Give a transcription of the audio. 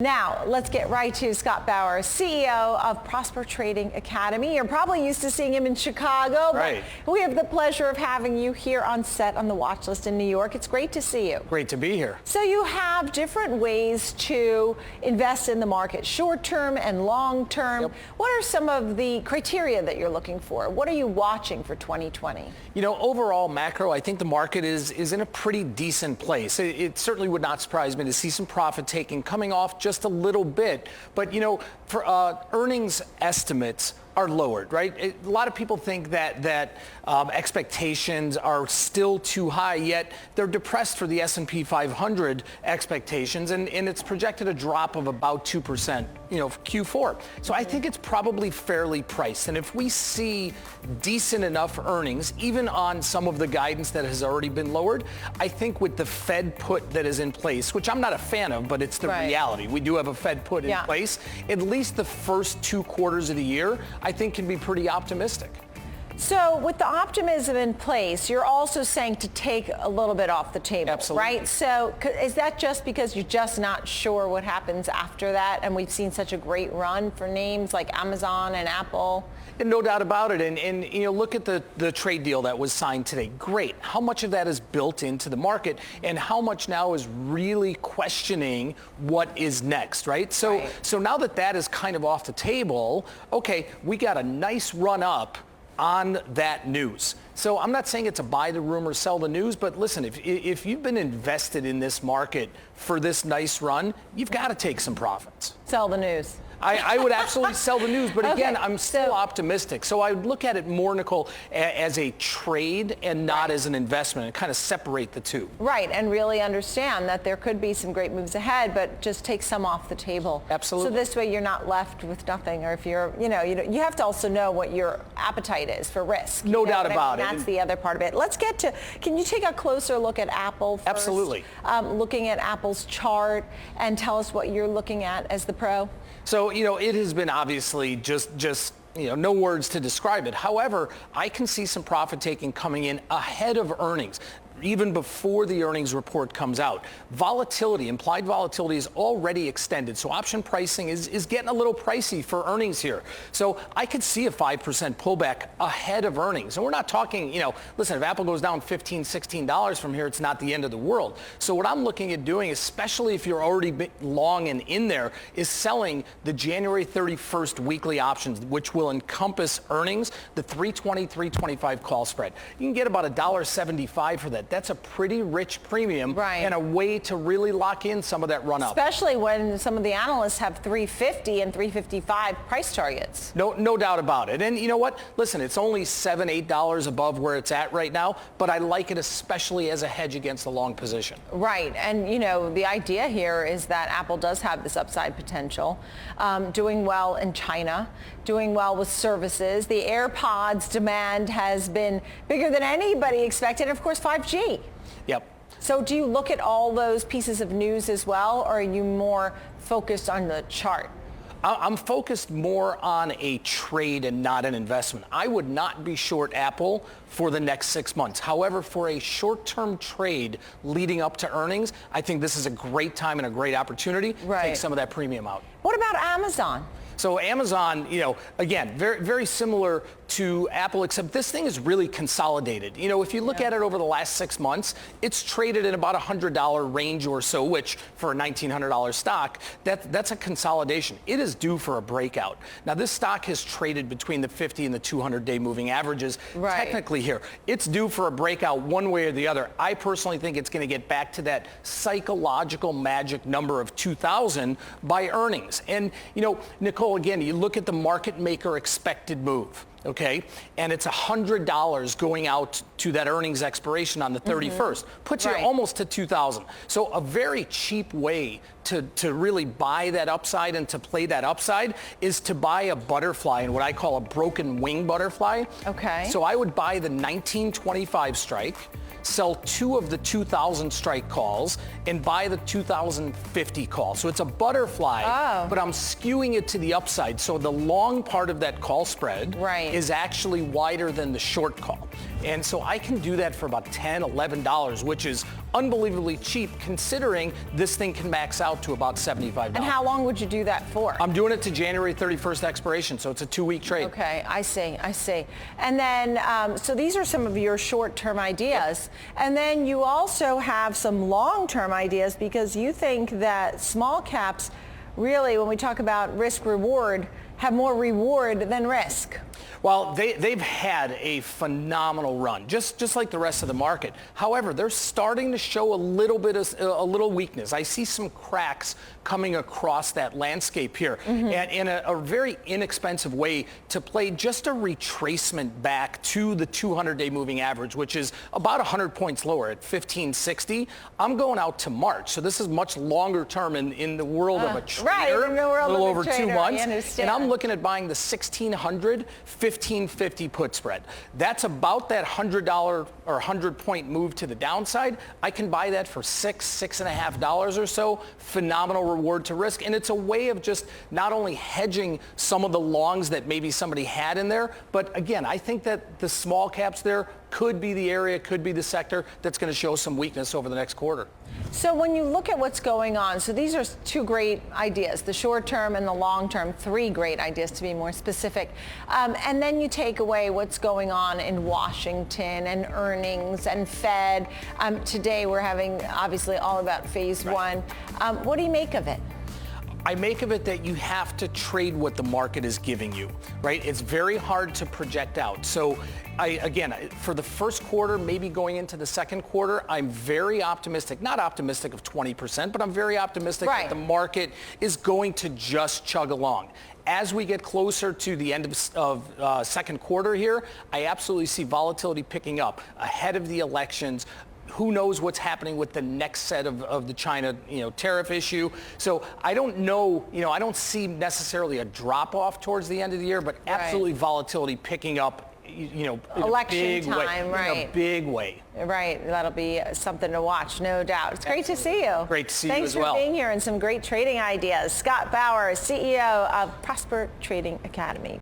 Now, let's get right to Scott Bauer, CEO of Prosper Trading Academy. You're probably used to seeing him in Chicago, right, but we have the pleasure of having you here on set on the watch list in New York. It's great to see you. Great to be here. So you have different ways to invest in the market, short-term and long-term. Yep. What are some of the criteria that you're looking for? What are you watching for 2020? You know, overall macro, I think the market is in a pretty decent place. It certainly would not surprise me to see some profit taking coming off just a little bit. But, you know, for earnings estimates are lowered, right? A lot of people think that expectations are still too high, yet they're depressed for the S&P 500 expectations, and it's projected a drop of about 2%, you know, for Q4. So I think it's probably fairly priced. And if we see decent enough earnings, even on some of the guidance that has already been lowered, I think with the Fed put that is in place, which I'm not a fan of, but it's the reality. We do have a Fed put in place. At least the first 2 quarters of the year, I think can be pretty optimistic. So with the optimism in place, you're also saying to take a little bit off the table, Absolutely. Right? So is that just because you're just not sure what happens after that? And we've seen such a great run for names like Amazon and Apple. And no doubt about it. And you know, look at the trade deal that was signed today. Great. How much of that is built into the market, and how much now is really questioning what is next, right? So now that is kind of off the table, okay, we got a nice run up on that news. So I'm not saying it's a buy the rumor, sell the news, but listen, if you've been invested in this market for this nice run, you've got to take some profits. Sell the news. I would absolutely sell the news, but again, I'm still optimistic. So I would look at it more, Nicole, as a trade and not as an investment, and kind of separate the two. Right, and really understand that there could be some great moves ahead, but just take some off the table. Absolutely. So this way you're not left with nothing, or if you're, you have to also know what your appetite is for risk. No doubt about it. That's the other part of it. Let's get to, can you take a closer look at Apple first? Absolutely. Looking at Apple's chart, and tell us what you're looking at as the pro. So, you know, it has been obviously just no words to describe it. However, I can see some profit taking coming in ahead of earnings, even before the earnings report comes out. Volatility, implied volatility is already extended. So option pricing is getting a little pricey for earnings here. So I could see a 5% pullback ahead of earnings. And we're not talking, listen, if Apple goes down $15, $16 from here, it's not the end of the world. So what I'm looking at doing, especially if you're already long and in there, is selling the January 31st weekly options, which will encompass earnings, the 320, 325 call spread. You can get about $1.75 for that. That's a pretty rich premium and a way to really lock in some of that run up. Especially when some of the analysts have 350 and 355 price targets. No doubt about it. And you know what? Listen, it's only $7, $8 above where it's at right now, but I like it especially as a hedge against the long position. Right. And the idea here is that Apple does have this upside potential, doing well in China, doing well with services. The AirPods demand has been bigger than anybody expected. And of course, 5G. Yep. So do you look at all those pieces of news as well, or are you more focused on the chart? I'm focused more on a trade and not an investment. I would not be short Apple for the next 6 months. However, for a short-term trade leading up to earnings, I think this is a great time and a great opportunity to take some of that premium out. What about Amazon? So Amazon, again, very, very similar to Apple, except this thing is really consolidated. If you look at it over the last 6 months, it's traded in about $100 range or so, which for a $1,900 stock, that's a consolidation. It is due for a breakout. Now, this stock has traded between the 50 and the 200-day moving averages. Technically here, it's due for a breakout one way or the other. I personally think it's going to get back to that psychological magic number of 2,000 by earnings. And, Nicole, again, you look at the market maker expected move, okay? And it's $100 going out to that earnings expiration on the 31st. Puts you almost to 2,000. So a very cheap way to really buy that upside and to play that upside is to buy a butterfly, and what I call a broken wing butterfly. Okay. So I would buy the 1925 strike, sell 2 of the 2,000 strike calls, and buy the 2,050 call. So it's a butterfly, but I'm skewing it to the upside. So the long part of that call spread is actually wider than the short call. And so I can do that for about $10, $11, which is unbelievably cheap considering this thing can max out to about $75. And how long would you do that for? I'm doing it to January 31st expiration, so it's a 2-week trade. Okay, I see. And then, so these are some of your short-term ideas. And then you also have some long-term ideas because you think that small caps really, when we talk about risk-reward, have more reward than risk. Well, they've had a phenomenal run, just like the rest of the market. However, they're starting to show a little weakness. I see some cracks coming across that landscape here, and in a very inexpensive way to play just a retracement back to the 200-day moving average, which is about 100 points lower at 1560. I'm going out to March, so this is much longer term in the world of a trader, right, in the world a little of a over trader, 2 months, and I'm looking at buying the 1600 1550 put spread. That's about that $100 or 100-point move to the downside. I can buy that for $6.50 or so. Phenomenal reward to risk, and it's a way of just not only hedging some of the longs that maybe somebody had in there, but again, I think that the small caps there could be the area, could be the sector that's going to show some weakness over the next quarter. So when you look at what's going on, so these are two great ideas, the short term and the long term, three great ideas to be more specific. And then you take away what's going on in Washington and earnings and Fed. Today we're having obviously all about phase one. What do you make of it? I make of it that you have to trade what the market is giving you, right? It's very hard to project out. So again, for the first quarter, maybe going into the second quarter, I'm very optimistic, not optimistic of 20%, but I'm very optimistic that the market is going to just chug along. As we get closer to the end of second quarter here, I absolutely see volatility picking up ahead of the elections. Who knows what's happening with the next set of the China, tariff issue. So I don't know, I don't see necessarily a drop off towards the end of the year, but absolutely volatility picking up, in election time, right? In a big way. Right, that'll be something to watch, no doubt. It's great to see you. Great to see you Thanks as well. for being here and some great trading ideas. Scott Bauer, CEO of Prosper Trading Academy.